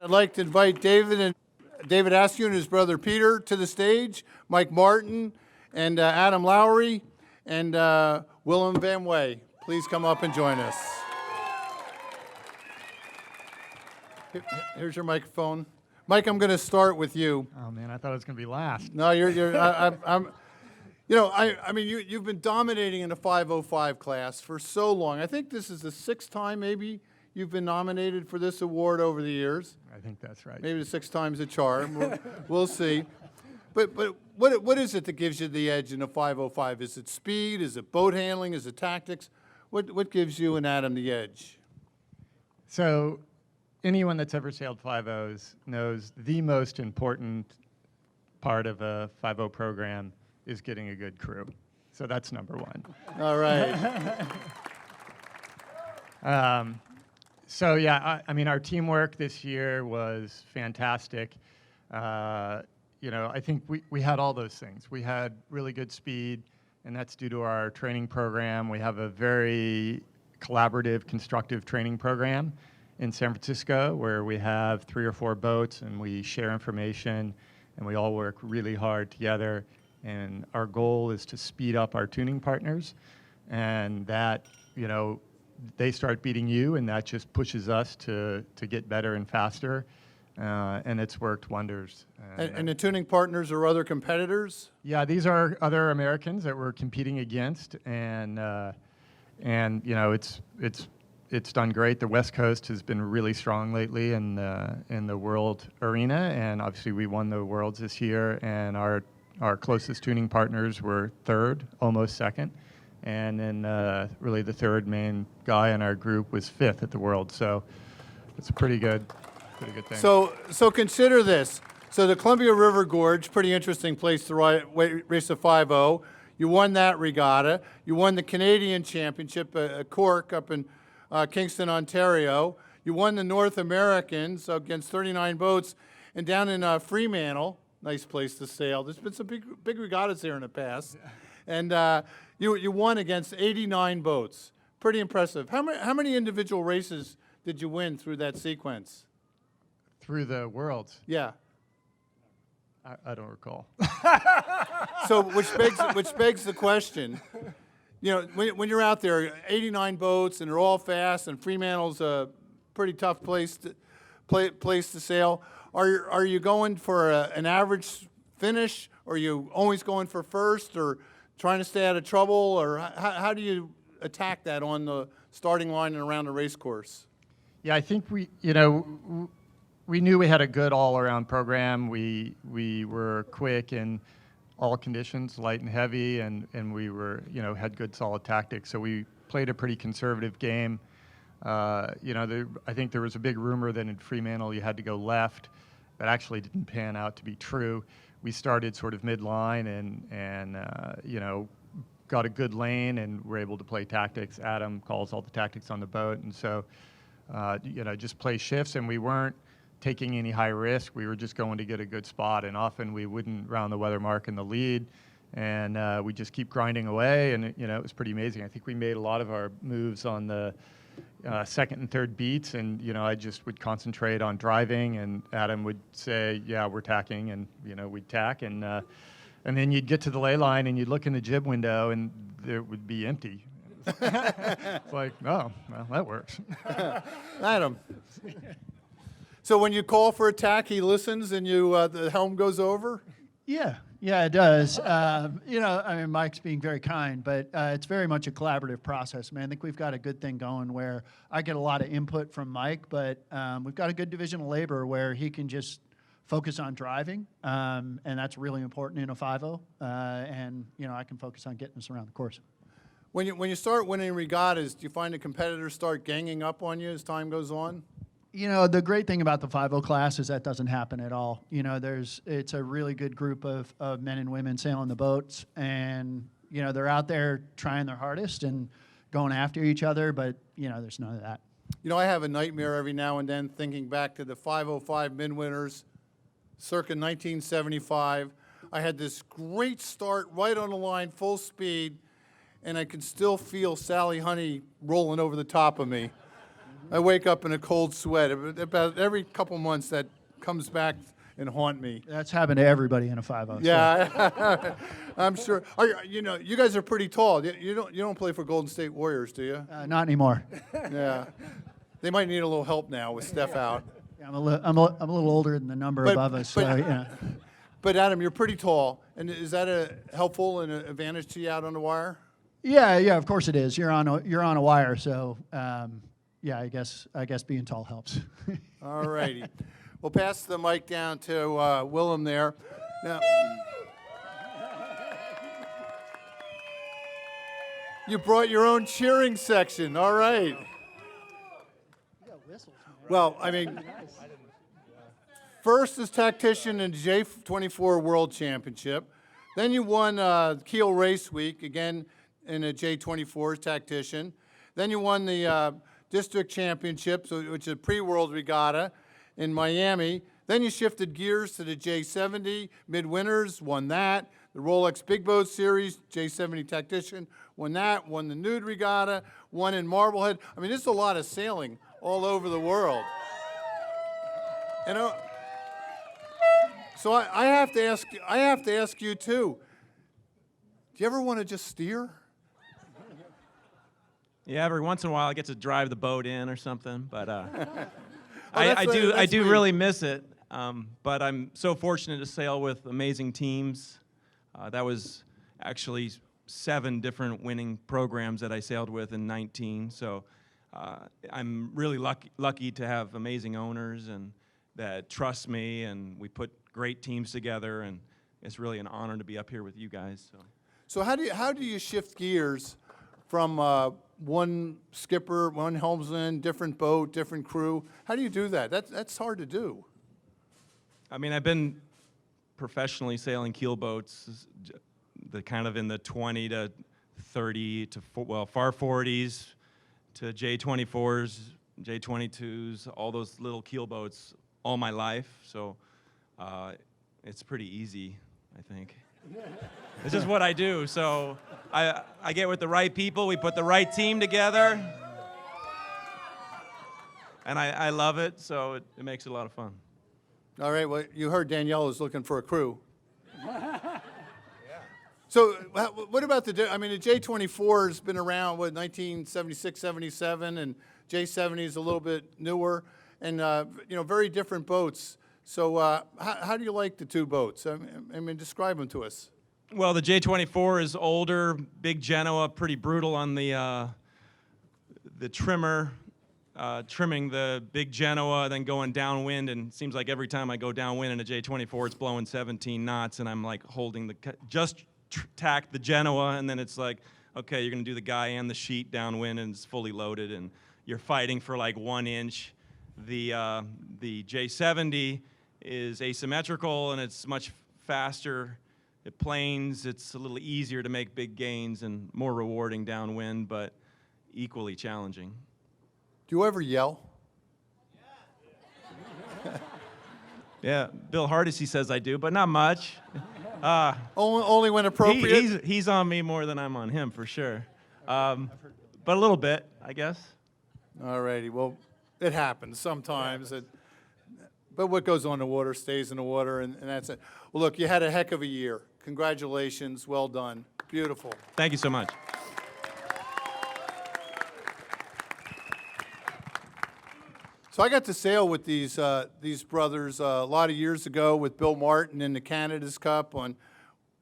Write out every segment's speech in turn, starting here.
I'd like to invite David Askew and his brother Peter to the stage, Mike Martin, and Adam Lowry, and Willem Van Way. Please come up and join us. Here's your microphone. Mike, I'm going to start with you. Oh man, I thought it was going to be last. No, I'm. I mean, you've been dominating in the 505 class for so long. I think this is the 6th time maybe you've been nominated for this award over the years. I think that's right. Maybe the 6 times the charm. We'll see. But what is it that gives you the edge in the 505? Is it speed? Is it boat handling? Is it tactics? What gives you and Adam the edge? So anyone that's ever sailed 5.0s knows the most important part of a 5.0 program is getting a good crew. So that's number one. All right. So yeah, I mean, our teamwork this year was fantastic. I think we had all those things. We had really good speed, and that's due to our training program. We have a very collaborative, constructive training program in San Francisco where we have 3 or 4 boats and we share information and we all work really hard together. And our goal is to speed up our tuning partners, and that, they start beating you, and that just pushes us to get better and faster, and it's worked wonders. And the tuning partners are other competitors? Yeah, these are other Americans that we're competing against, and it's done great. The West Coast has been really strong lately in the world arena, and obviously we won the Worlds this year, and our closest tuning partners were 3rd, almost 2nd. And then really the 3rd main guy in our group was 5th at the World. So it's a pretty good thing. So consider this. So the Columbia River Gorge, pretty interesting place to race a 5.0. You won that regatta. You won the Canadian Championship at Cork up in Kingston, Ontario. You won the North Americans against 39 boats. And down in Fremantle, nice place to sail. There's been some big regattas there in the past. And you won against 89 boats. Pretty impressive. How many individual races did you win through that sequence? Through the Worlds? Yeah. I don't recall. So which begs the question, when you're out there, 89 boats and they're all fast, and Fremantle's a pretty tough place to sail. Are you going for an average finish, or are you always going for first, or trying to stay out of trouble, or how do you attack that on the starting line and around the race course? Yeah, I think we knew we had a good all-around program. We were quick in all conditions, light and heavy, and we were had good solid tactics. So we played a pretty conservative game. I think there was a big rumor that in Fremantle you had to go left. That actually didn't pan out to be true. We started sort of midline and got a good lane and were able to play tactics. Adam calls all the tactics on the boat, and so just play shifts, and we weren't taking any high risk. We were just going to get a good spot, and often we wouldn't round the weather mark in the lead, and we just keep grinding away, and it was pretty amazing. I think we made a lot of our moves on the 2nd and 3rd beats, and I just would concentrate on driving, and Adam would say, yeah, we're tacking, and we'd tack, and then you'd get to the ley line and you'd look in the jib window and it would be empty. It's like, oh, well, that works. Adam. So when you call for attack, he listens and the helm goes over? Yeah, it does. Mike's being very kind, but it's very much a collaborative process, man. I think we've got a good thing going where I get a lot of input from Mike, but we've got a good division of labor where he can just focus on driving, and that's really important in a 5.0, and I can focus on getting us around the course. When you start winning regattas, do you find the competitors start ganging up on you as time goes on? The great thing about the 5.0 class is that doesn't happen at all. It's a really good group of men and women sailing the boats, and they're out there trying their hardest and going after each other, but there's none of that. I have a nightmare every now and then thinking back to the 505 Midwinters circa 1975. I had this great start right on the line, full speed, and I could still feel Sally Honey rolling over the top of me. I wake up in a cold sweat. About every couple months that comes back and haunt me. That's happened to everybody in a 5-0. Yeah, I'm sure. You guys are pretty tall. You don't play for Golden State Warriors, do you? Not anymore. Yeah. They might need a little help now with Steph out. Yeah, I'm a little older than the number above us. So, yeah. But Adam, you're pretty tall, and is that a helpful and an advantage to you out on the wire? Yeah, of course it is. You're on a wire, so yeah, I guess being tall helps. All righty. We'll pass the mic down to Willem there. Now, you brought your own cheering section. All right. Well, I mean, first as tactician in the J24 World Championship. Then you won Kiel Race Week, again in a J24 as tactician. Then you won the District Championship, which is a pre-World Regatta in Miami. Then you shifted gears to the J70 Midwinters, won that. The Rolex Big Boat Series, J70 Tactician, won that. Won the Nude Regatta, won in Marblehead. I mean, there's a lot of sailing all over the world. And so I have to ask you too. Do you ever want to just steer? Yeah, every once in a while I get to drive the boat in or something, but that's I do me. really miss it. But I'm so fortunate to sail with amazing teams. That was actually 7 different winning programs that I sailed with in 19. So I'm really lucky to have amazing owners and that trust me, and we put great teams together, and it's really an honor to be up here with you guys. So how do you shift gears from one skipper, one helmsman, different boat, different crew? How do you do that? That's hard to do. I mean, I've been professionally sailing keel boats, the kind of in the 20 to 30 to far 40s to J24s, J22s, all those little keel boats all my life. So it's pretty easy, I think. It's just what I do. So I get with the right people, we put the right team together, and I love it, so it makes it a lot of fun. All right, well, you heard Danielle is looking for a crew. So what about the J24 has been around, 1976, 77, and J70 is a little bit newer, and, very different boats. So how do you like the two boats? I mean, describe them to us. Well, the J24 is older, big Genoa, pretty brutal on the trimmer, trimming the big Genoa, then going downwind, and it seems like every time I go downwind in a J24, it's blowing 17 knots, and I'm like holding just tack the Genoa, and then it's like, okay, you're gonna do the guy and the sheet downwind, and it's fully loaded, and you're fighting for like 1 inch. The J70 is asymmetrical, and it's much faster. It planes, it's a little easier to make big gains and more rewarding downwind, but equally challenging. Do you ever yell? Yeah, Bill Hardesty says I do, but not much. Only when appropriate? He's on me more than I'm on him, for sure. But a little bit, I guess. All righty, well, it happens sometimes. But what goes on in the water stays in the water, and that's it. Well, look, you had a heck of a year. Congratulations, well done. Beautiful. Thank you so much. So I got to sail with these brothers a lot of years ago with Bill Martin in the Canada's Cup on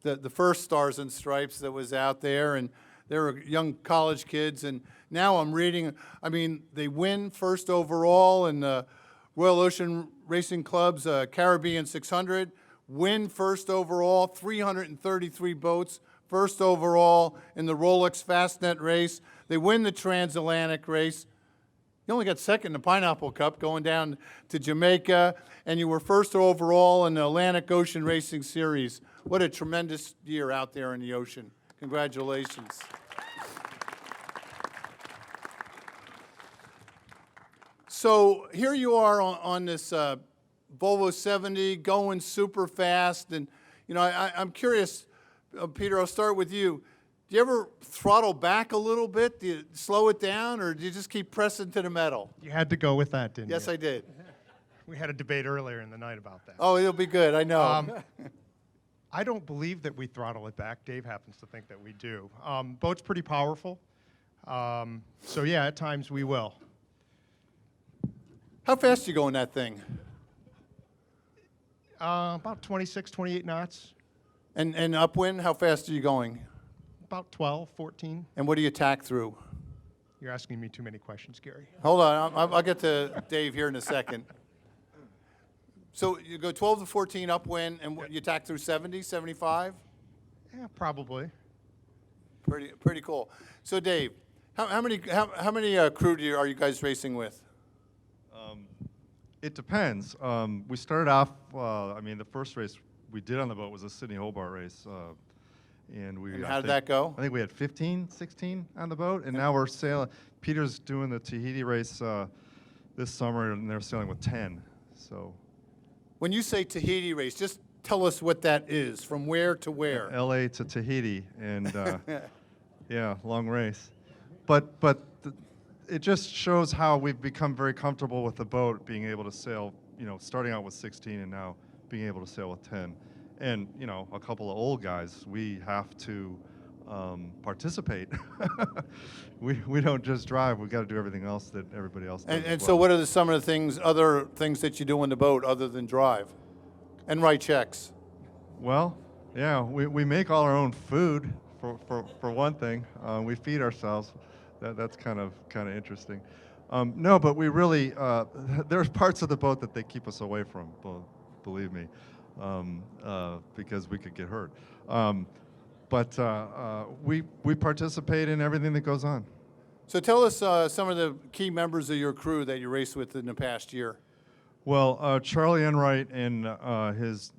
the first Stars and Stripes that was out there, and they were young college kids. And now I'm reading, they win first overall in the Royal Ocean Racing Club's Caribbean 600, win first overall, 333 boats, first overall in the Rolex Fastnet race. They win the Transatlantic race. You only got second in the Pineapple Cup going down to Jamaica, and you were first overall in the Atlantic Ocean Racing Series. What a tremendous year out there in the ocean. Congratulations. So here you are on this Volvo 70 going super fast, and I'm curious, Peter, I'll start with you. Do you ever throttle back a little bit? Do you slow it down, or do you just keep pressing to the metal? You had to go with that, didn't Yes, you? I did. We had a debate earlier in the night about that. Oh, it'll be good, I know. I don't believe that we throttle it back. Dave happens to think that we do. Boat's pretty powerful. So yeah, at times we will. How fast you go in that thing? About 26, 28 knots. And upwind, how fast are you going? About 12, 14. And what do you tack through? You're asking me too many questions, Gary. Hold on, I'll get to Dave here in a second. So you go 12 to 14 upwind, and you tack through 70, 75? Yeah, probably. Pretty cool. So Dave, how many crew are you guys racing with? It depends. We started off, the first race we did on the boat was a Sydney Hobart race. And how did that go? I think we had 15, 16 on the boat, and now we're sailing. Peter's doing the Tahiti race this summer, and they're sailing with 10. So When you say Tahiti race, just tell us what that is, from where to where. LA to Tahiti, and yeah, long race. But it just shows how we've become very comfortable with the boat, being able to sail, starting out with 16 and now being able to sail with 10. And, a couple of old guys, we have to participate. we don't just drive, we've got to do everything else that everybody else does. And as so well. what are some of the other things that you do on the boat other than drive? And write checks. Well, yeah, we make all our own food for one thing. We feed ourselves. That's kind of interesting. No, but we really there's parts of the boat that they keep us away from. Believe me, because we could get hurt. But we participate in everything that goes on. So tell us some of the key members of your crew that you raced with in the past year. Well, Charlie Enright and his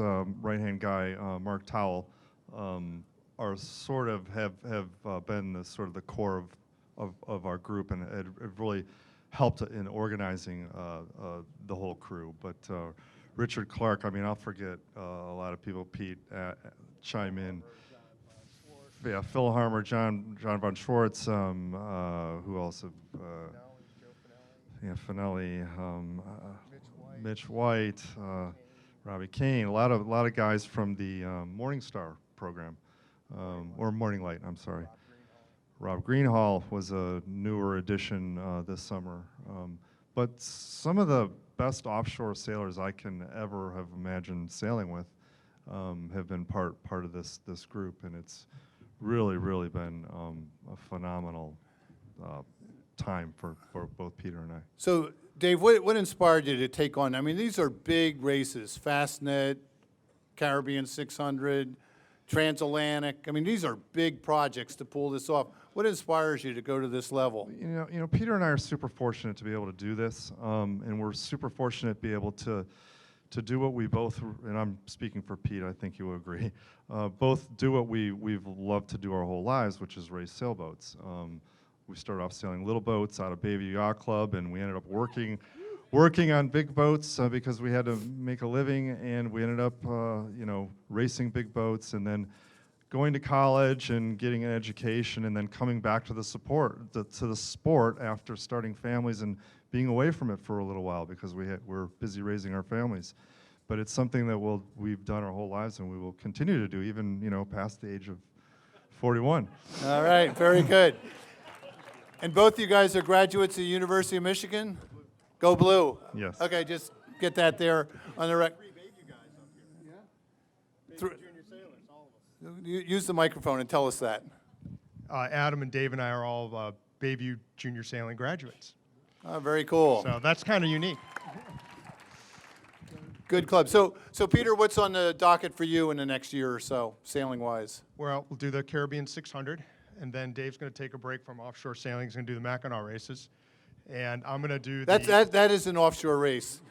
right-hand guy, Mark Towell, are sort of have been the sort of the core of our group, and have really helped in organizing the whole crew. But Richard Clark, I'll forget a lot of people. Pete, chime in. Yeah, Phil Harmer, John Von Schwartz. Who else? Finelli, Mitch White, Robbie Kane, a lot of guys from the Morning Star program, or Morning Light. I'm sorry. Rob Greenhall was a newer addition this summer, but some of the best offshore sailors I can ever have imagined sailing with have been part of this group, and it's really been a phenomenal time for both Peter and I. So, Dave, what inspired you to take on? These are big races: Fastnet, Caribbean 600, Transatlantic. These are big projects to pull this off. What inspires you to go to this level? Peter and I are super fortunate to be able to do this, and we're super fortunate to be able to do what we both, and I'm speaking for Pete, I think you will agree, both do what we've loved to do our whole lives, which is race sailboats. We started off sailing little boats out of Bayview Yacht Club, and we ended up working on big boats because we had to make a living, and we ended up, racing big boats, and then going to college and getting an education, and then coming back to the sport after starting families and being away from it for a little while because we're busy raising our families. But it's something that we've done our whole lives, and we will continue to do, even past the age of 41. All right, very good. And both of you guys are graduates of the University of Michigan? Go Blue. Yes. Okay, just get that there on the record. Use the microphone and tell us that. Adam and Dave and I are all Bayview Junior Sailing graduates. Oh, very cool. So that's kind of unique. Good club. So Peter, what's on the docket for you in the next year or so, sailing-wise? We'll do the Caribbean 600, and then Dave's going to take a break from offshore sailing. He's going to do the Mackinac races, and I'm going to do that is an offshore race.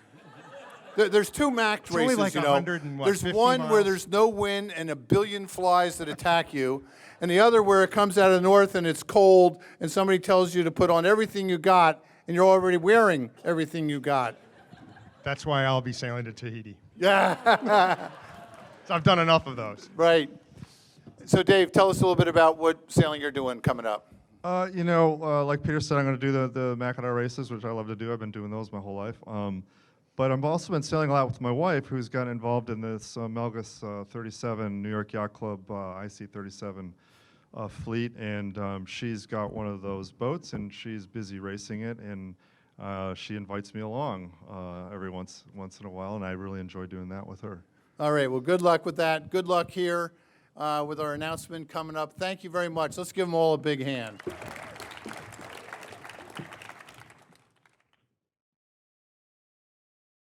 There's two MAC races, only like 100 and what, There's 50 one where miles? there's no wind and a billion flies that attack you, and the other where it comes out of the north and it's cold, and somebody tells you to put on everything you got, and you're already wearing everything you got. That's why I'll be sailing to Tahiti. Yeah. So I've done enough of those. Right. So Dave, tell us a little bit about what sailing you're doing coming up. Like Peter said, I'm going to do the Mackinac races, which I love to do. I've been doing those my whole life. But I've also been sailing a lot with my wife, who's gotten involved in this Melgus 37 New York Yacht Club IC 37 fleet, and she's got one of those boats, and she's busy racing it, and she invites me along every once in a while, and I really enjoy doing that with her. All right, well, good luck with that. Good luck here with our announcement coming up. Thank you very much. Let's give them all a big hand.